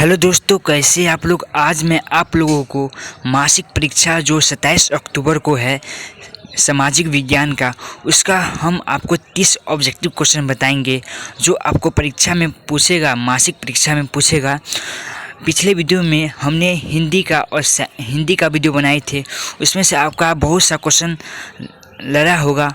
Hello दोस्तों, कैसे आप लोग। आज मैं आप लोगों को मासिक परीक्षा जो 27 अक्टूबर को है सामाजिक विज्ञान का, उसका हम आपको 30 ऑब्जेक्टिव क्वेश्चन बताएंगे जो आपको परीक्षा में पूछेगा, मासिक परीक्षा में पूछेगा। पिछले वीडियो में हमने हिंदी का वीडियो बनाए थे, उसमें से आपका बहुत सा क्वेश्चन लड़ा होगा।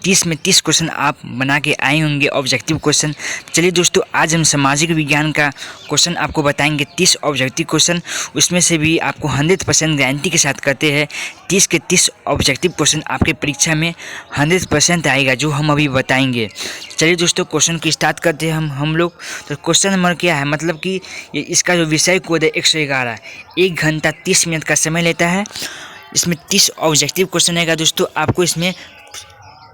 30 में 30 क्वेश्चन आप बना के आए होंगे ऑब्जेक्टिव क्वेश्चन। चलिए दोस्तों, आज हम सामाजिक विज्ञान का क्वेश्चन आपको बताएंगे, 30 ऑब्जेक्टिव क्वेश्चन। उसमें से भी आपको 100% गारंटी के साथ कहते हैं 30 के 30 ऑब्जेक्टिव क्वेश्चन आपके परीक्षा में 100% आएगा, जो हम अभी बताएंगे। चलिए दोस्तों, क्वेश्चन की स्टार्ट करते हैं हम लोग। तो क्वेश्चन नंबर क्या है, मतलब कि इसका जो विषय कोड है 111, 1 घंटा 30 मिनट का समय लेता है। इसमें 30 ऑब्जेक्टिव क्वेश्चन आएगा दोस्तों। आपको इसमें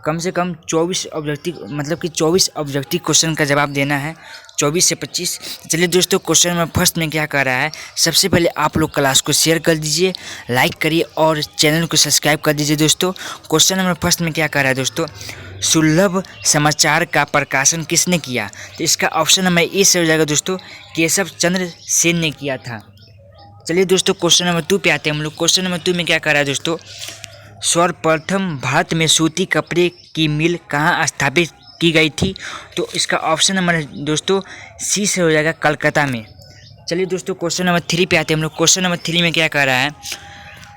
कम से कम 24 ऑब्जेक्टिव क्वेश्चन का जवाब देना है, 24 से 25। चलिए दोस्तों, क्वेश्चन नंबर फर्स्ट में क्या कर रहा है, सबसे पहले आप लोग क्लास को शेयर कर दीजिए, लाइक करिए और चैनल को सब्सक्राइब कर दीजिए दोस्तों। क्वेश्चन नंबर फर्स्ट में क्या कर रहा है दोस्तों, सुलभ समाचार का प्रकाशन किसने किया? तो इसका ऑप्शन नंबर ए से हो जाएगा दोस्तों, केशव चंद्र सेन ने किया था। चलिए दोस्तों, क्वेश्चन नंबर 2 पे आते हैं हम लोग। क्वेश्चन नंबर 2 में क्या कर रहा है दोस्तों, सर्वप्रथम भारत में सूती कपड़े की मिल कहाँ स्थापित की गई थी? तो इसका ऑप्शन नंबर दोस्तों सी से हो जाएगा, कलकत्ता में। चलिए दोस्तों, क्वेश्चन नंबर 3 पे आते हैं हम लोग। क्वेश्चन नंबर 3 में क्या कर रहा है,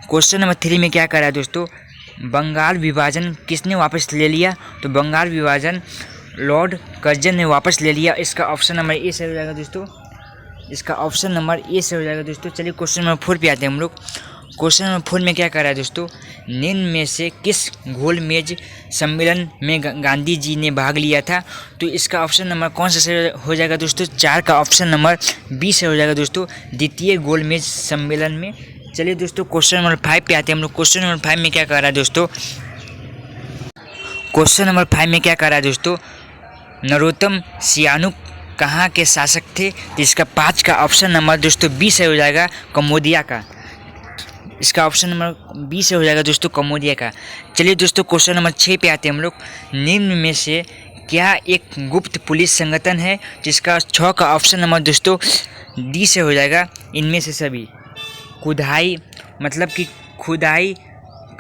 क्वेश्चन नंबर 3 में क्या कर रहा है दोस्तों, बंगाल विभाजन किसने वापस ले लिया? तो बंगाल विभाजन लॉर्ड कर्जन ने वापस ले लिया। इसका ऑप्शन नंबर ए से हो जाएगा दोस्तों, इसका ऑप्शन नंबर ए से हो जाएगा दोस्तों। चलिए क्वेश्चन नंबर 4 पे आते हैं हम लोग। क्वेश्चन नंबर 4 में क्या कर रहा है दोस्तों, निम्न में से किस गोलमेज सम्मेलन में गांधी जी ने भाग लिया था? तो इसका ऑप्शन नंबर कौन सा से हो जाएगा दोस्तों, 4 का ऑप्शन नंबर बी से हो जाएगा दोस्तों, द्वितीय गोलमेज सम्मेलन में। चलिए दोस्तों, क्वेश्चन नंबर 5 पे आते हैं हम लोग। क्वेश्चन नंबर 5 में क्या कर रहा है दोस्तों, क्वेश्चन नंबर 5 में क्या कर रहा है दोस्तों, नरोत्तम सियानुक कहाँ के शासक थे? तो इसका 5 का ऑप्शन नंबर दोस्तों बी से हो जाएगा, कम्बोडिया का। इसका ऑप्शन नंबर बी से हो जाएगा दोस्तों, कम्बोडिया का। चलिए दोस्तों, क्वेश्चन नंबर 6 पे आते हैं हम लोग। निम्न में से क्या एक गुप्त पुलिस संगठन है? जिसका 6 का ऑप्शन नंबर दोस्तों डी से हो जाएगा, इनमें से सभी। खुदाई मतलब कि खुदाई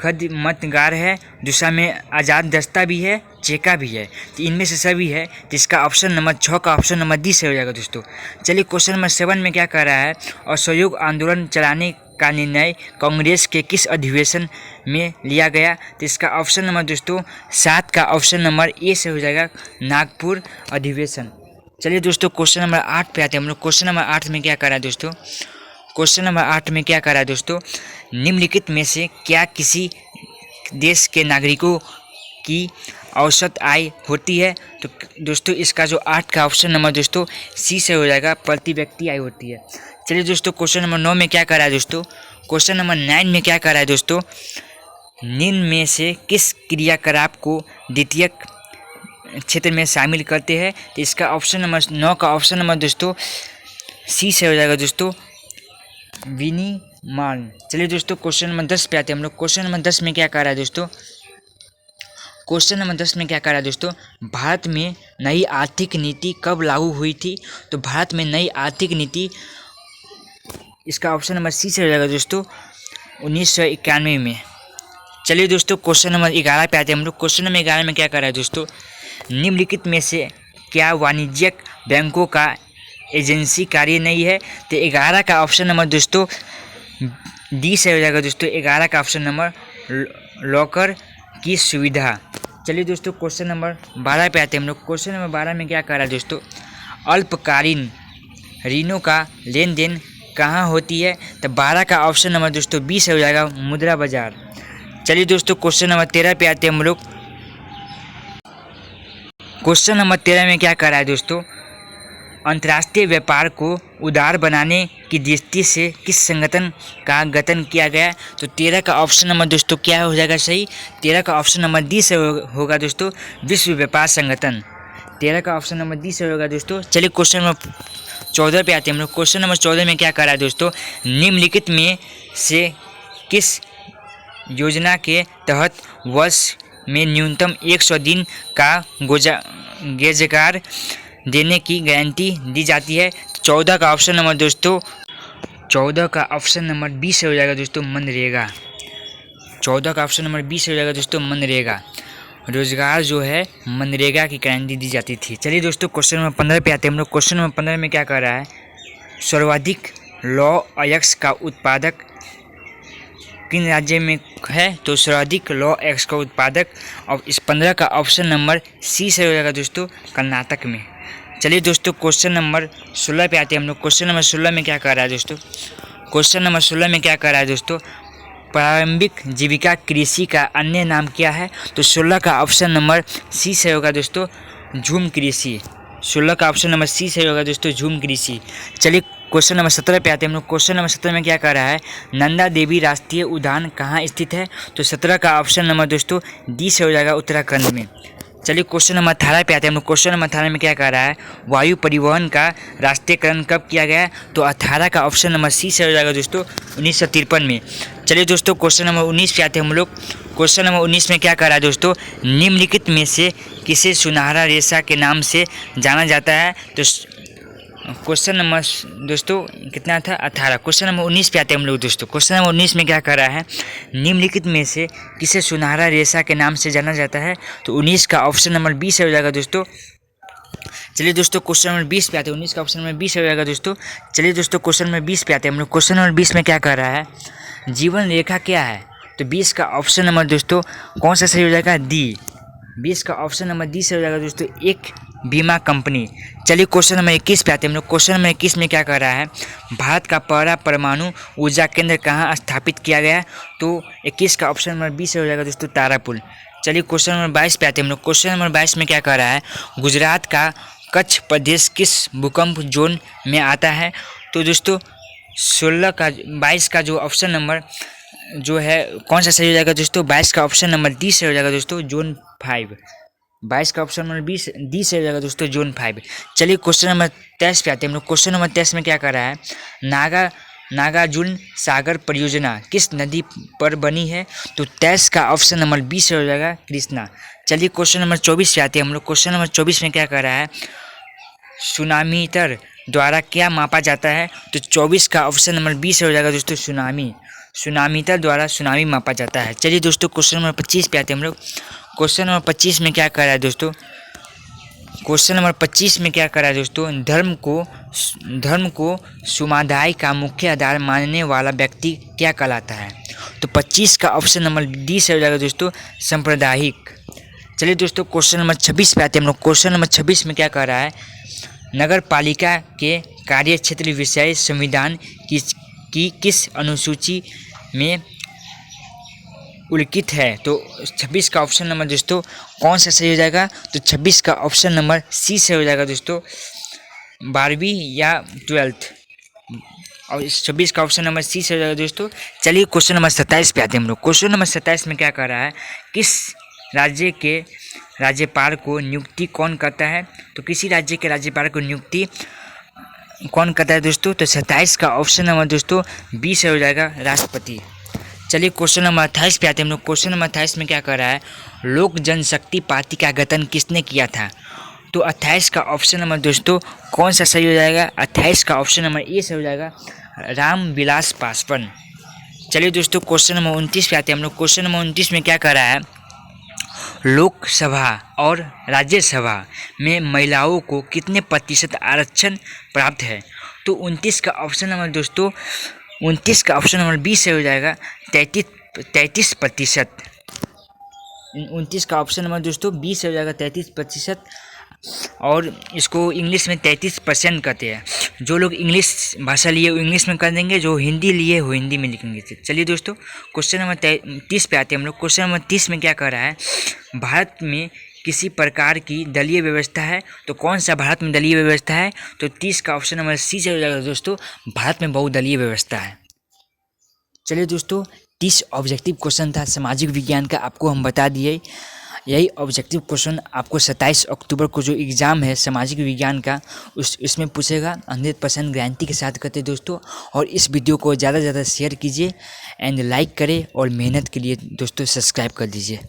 खदमतगार है, दूसरा में आज़ाद दस्ता भी है, चेका भी है, तो इनमें से सभी है, जिसका ऑप्शन नंबर 6 का ऑप्शन नंबर डी से हो जाएगा दोस्तों। चलिए क्वेश्चन नंबर 7 में क्या कर रहा है, असहयोग आंदोलन चलाने का निर्णय कांग्रेस के किस अधिवेशन में लिया गया? तो इसका ऑप्शन नंबर दोस्तों 7 का ऑप्शन नंबर ए से हो जाएगा, नागपुर अधिवेशन। चलिए दोस्तों, क्वेश्चन नंबर 8 पे आते हैं हम लोग। क्वेश्चन नंबर 8 में क्या कर रहा है दोस्तों, क्वेश्चन नंबर 8 में क्या कर रहा है दोस्तों, निम्नलिखित में से क्या किसी देश के नागरिकों की औसत आय होती है? तो दोस्तों इसका जो 8 का ऑप्शन नंबर दोस्तों सी से हो जाएगा, प्रति व्यक्ति आय होती है। चलिए दोस्तों, क्वेश्चन नंबर 9 में क्या कर रहा है दोस्तों, क्वेश्चन नंबर 9 में क्या कर रहा है दोस्तों, निम्न में से किस क्रियाकलाप को द्वितीयक क्षेत्र में शामिल करते हैं? तो इसका ऑप्शन नंबर 9 का ऑप्शन नंबर दोस्तों सी से हो जाएगा दोस्तों, विनिर्माण। चलिए दोस्तों, क्वेश्चन नंबर 10 पे आते हैं हम लोग। क्वेश्चन नंबर 10 में क्या कर रहा है दोस्तों, क्वेश्चन नंबर 10 में क्या कर रहा है दोस्तों, भारत में नई आर्थिक नीति कब लागू हुई थी? तो भारत में नई आर्थिक नीति, इसका ऑप्शन नंबर सी से हो जाएगा दोस्तों, 1991 में। चलिए दोस्तों, क्वेश्चन नंबर 11 पे आते हैं हम लोग। क्वेश्चन नंबर 11 में क्या कर रहा है दोस्तों, निम्नलिखित में से क्या वाणिज्यिक बैंकों का एजेंसी कार्य नहीं है? तो 11 का ऑप्शन नंबर दोस्तों डी से हो जाएगा दोस्तों, 11 का ऑप्शन नंबर लॉकर की सुविधा। चलिए दोस्तों, क्वेश्चन नंबर 12 पे आते हैं हम लोग। क्वेश्चन नंबर 12 में क्या कर रहा है दोस्तों, अल्पकालीन ऋणों का लेन देन कहाँ होती है? तो 12 का ऑप्शन नंबर दोस्तों बी से हो जाएगा, मुद्रा बाजार। चलिए दोस्तों, क्वेश्चन नंबर 13 पे आते हैं हम लोग। क्वेश्चन नंबर 13 में क्या कर रहा है दोस्तों, अंतर्राष्ट्रीय व्यापार को उदार बनाने की दृष्टि से किस संगठन का गठन किया गया? तो 13 का ऑप्शन नंबर दोस्तों क्या हो जाएगा सही, 13 का ऑप्शन नंबर डी से होगा दोस्तों, विश्व व्यापार संगठन। 13 का ऑप्शन नंबर डी से होगा दोस्तों। चलिए क्वेश्चन नंबर 14 पे आते हैं हम लोग। क्वेश्चन नंबर 14 में क्या कर रहा है दोस्तों, निम्नलिखित में से किस योजना के तहत वर्ष में न्यूनतम 100 दिन का रोजगार देने की गारंटी दी जाती है। 14 का ऑप्शन नंबर दोस्तों 14 का ऑप्शन नंबर 20 हो जाएगा दोस्तों मनरेगा। 14 का ऑप्शन नंबर 20 हो जाएगा दोस्तों मनरेगा। रोजगार जो है मनरेगा की गारंटी दी जाती थी। चलिए दोस्तों क्वेश्चन नंबर 15 पे आते हैं हम लोग। क्वेश्चन नंबर 15 में क्या कह रहा है, सर्वाधिक लौह अयस्क का उत्पादक किन राज्य में है, तो सर्वाधिक लौह अयस्क का उत्पादक और इस 15 का ऑप्शन नंबर सी से हो जाएगा दोस्तों कर्नाटक में। चलिए दोस्तों क्वेश्चन नंबर 16 पे आते हैं हम लोग। क्वेश्चन नंबर 16 में क्या कह रहा है दोस्तों, क्वेश्चन नंबर 16 में क्या कह रहा है दोस्तों, प्रारंभिक जीविका कृषि का अन्य नाम क्या है, तो 16 का ऑप्शन नंबर सी से होगा दोस्तों झूम कृषि। 16 का ऑप्शन नंबर सी से होगा दोस्तों झूम कृषि। चलिए क्वेश्चन नंबर 17 पे आते हैं हम लोग। क्वेश्चन नंबर 17 में क्या कह रहा है, नंदा देवी राष्ट्रीय उद्यान कहाँ स्थित है, तो 17 का ऑप्शन नंबर दोस्तों डी से हो जाएगा उत्तराखंड में। चलिए क्वेश्चन नंबर 18 पे आते हैं हम लोग। क्वेश्चन नंबर 18 में क्या कह रहा है, वायु परिवहन का राष्ट्रीयकरण कब किया गया, तो 18 का ऑप्शन नंबर सी से हो जाएगा दोस्तों 1953 में। चलिए दोस्तों क्वेश्चन नंबर 19 पे आते हैं हम लोग। क्वेश्चन नंबर 19 में क्या कह रहा है दोस्तों, निम्नलिखित में से किसे सुनहरा रेशा के नाम से जाना जाता है, तो क्वेश्चन नंबर दोस्तों कितना था 18। क्वेश्चन नंबर 19 पे आते हैं हम लोग दोस्तों। क्वेश्चन नंबर 19 में क्या कह रहा है, निम्नलिखित में से किसे सुनहरा रेशा के नाम से जाना जाता है, तो 19 का ऑप्शन नंबर 20 हो जाएगा दोस्तों। चलिए दोस्तों क्वेश्चन नंबर 20 पे आते हैं। 19 का ऑप्शन नंबर 20 हो जाएगा दोस्तों। चलिए दोस्तों क्वेश्चन नंबर 20 पे आते हैं हम लोग। क्वेश्चन नंबर 20 में क्या कह रहा है, जीवन रेखा क्या है, तो 20 का ऑप्शन नंबर दोस्तों कौन सा सही हो जाएगा, डी। 20 का ऑप्शन नंबर डी से हो जाएगा दोस्तों एक बीमा कंपनी। चलिए क्वेश्चन नंबर 21 पे आते हैं हम लोग। क्वेश्चन नंबर 21 में क्या कह रहा है, भारत का पहला परमाणु ऊर्जा केंद्र कहाँ स्थापित किया गया, तो 21 का ऑप्शन नंबर 20 से हो जाएगा दोस्तों तारापुर। चलिए क्वेश्चन नंबर 22 पे आते हैं हम लोग। क्वेश्चन नंबर 22 में क्या कह रहा है, गुजरात का कच्छ प्रदेश किस भूकंप जोन में आता है, तो दोस्तों 22 का जो ऑप्शन नंबर जो है कौन सा सही हो जाएगा दोस्तों, 22 का ऑप्शन नंबर डी से हो जाएगा दोस्तों जोन 5। 22 का ऑप्शन नंबर 20 डी से हो जाएगा दोस्तों जोन 5। चलिए क्वेश्चन नंबर 23 पे आते हैं हम लोग। क्वेश्चन नंबर 23 में क्या कर रहा है, नागार्जुन सागर परियोजना किस नदी पर बनी है, तो 23 का ऑप्शन नंबर 20 हो जाएगा कृष्णा। चलिए क्वेश्चन नंबर 24 पे आते हैं हम लोग। क्वेश्चन नंबर 24 में क्या कर रहा है, सुनामीटर द्वारा क्या मापा जाता है, तो 24 का ऑप्शन नंबर 20 हो जाएगा दोस्तों सुनामीटर द्वारा सुनामी मापा जाता है। चलिए दोस्तों क्वेश्चन नंबर 25 पे आते हैं हम लोग। क्वेश्चन नंबर 25 में क्या कर रहा है दोस्तों, क्वेश्चन नंबर 25 में क्या कर रहा है दोस्तों, धर्म को समुदाय का मुख्य आधार मानने वाला व्यक्ति क्या कहलाता है, तो 25 का ऑप्शन नंबर डी से हो जाएगा दोस्तों सांप्रदायिक। चलिए दोस्तों क्वेश्चन नंबर 26 पे आते हैं हम लोग। क्वेश्चन नंबर 26 में क्या कर रहा है, नगर पालिका के कार्य क्षेत्र विषय संविधान की किस अनुसूची में उल्लिखित है, तो 26 का ऑप्शन नंबर दोस्तों कौन सा सही हो जाएगा, तो 26 का ऑप्शन नंबर सी से हो जाएगा दोस्तों 12वीं या 12th, और इस 26 का ऑप्शन नंबर सी से हो जाएगा दोस्तों। चलिए क्वेश्चन नंबर 27 पे आते हैं हम लोग। क्वेश्चन नंबर 27 में क्या कर रहा है, किस राज्य के राज्यपाल को नियुक्ति कौन करता है, तो किसी राज्य के राज्यपाल को नियुक्ति कौन करता है दोस्तों, तो 27 का ऑप्शन नंबर दोस्तों 20 से हो जाएगा राष्ट्रपति। चलिए क्वेश्चन नंबर 28 पे आते हैं हम लोग। क्वेश्चन नंबर 28 में क्या कर रहा है, लोक जनशक्ति पार्टी का गठन किसने किया था, तो 28 का ऑप्शन नंबर दोस्तों कौन सा सही हो जाएगा, 28 का ऑप्शन नंबर ए से हो जाएगा रामविलास पासवान। चलिए दोस्तों क्वेश्चन नंबर 29 पे आते हैं हम लोग। क्वेश्चन नंबर 29 में क्या कर रहा है, लोकसभा और राज्यसभा में महिलाओं को कितने प्रतिशत आरक्षण प्राप्त है, तो 29 का ऑप्शन नंबर दोस्तों 29 का ऑप्शन नंबर 20 से हो जाएगा 33%। 29 का ऑप्शन नंबर दोस्तों 20 से हो जाएगा 33%, और इसको इंग्लिश में 33% कहते हैं। जो लोग इंग्लिश भाषा लिए वो इंग्लिश में कर देंगे, जो हिंदी लिए वो हिंदी में लिखेंगे। चलिए दोस्तों क्वेश्चन नंबर 30 पे आते हैं हम लोग। क्वेश्चन नंबर 30 में क्या कर रहा है, भारत में किसी प्रकार की दलीय व्यवस्था है, तो कौन सा भारत में दलीय व्यवस्था है, तो 30 का ऑप्शन नंबर सी से हो जाएगा दोस्तों भारत में बहुदलीय व्यवस्था है। चलिए दोस्तों 30 ऑब्जेक्टिव क्वेश्चन था सामाजिक विज्ञान का, आपको हम बता दिए। यही ऑब्जेक्टिव क्वेश्चन आपको 27 अक्टूबर को जो एग्ज़ाम है सामाजिक विज्ञान का उसमें पूछेगा 100% गारंटी के साथ करते दोस्तों। और इस वीडियो को ज़्यादा से ज़्यादा शेयर कीजिए एंड लाइक करें, और मेहनत के लिए दोस्तों सब्सक्राइब कर दीजिए।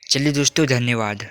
चलिए दोस्तों धन्यवाद।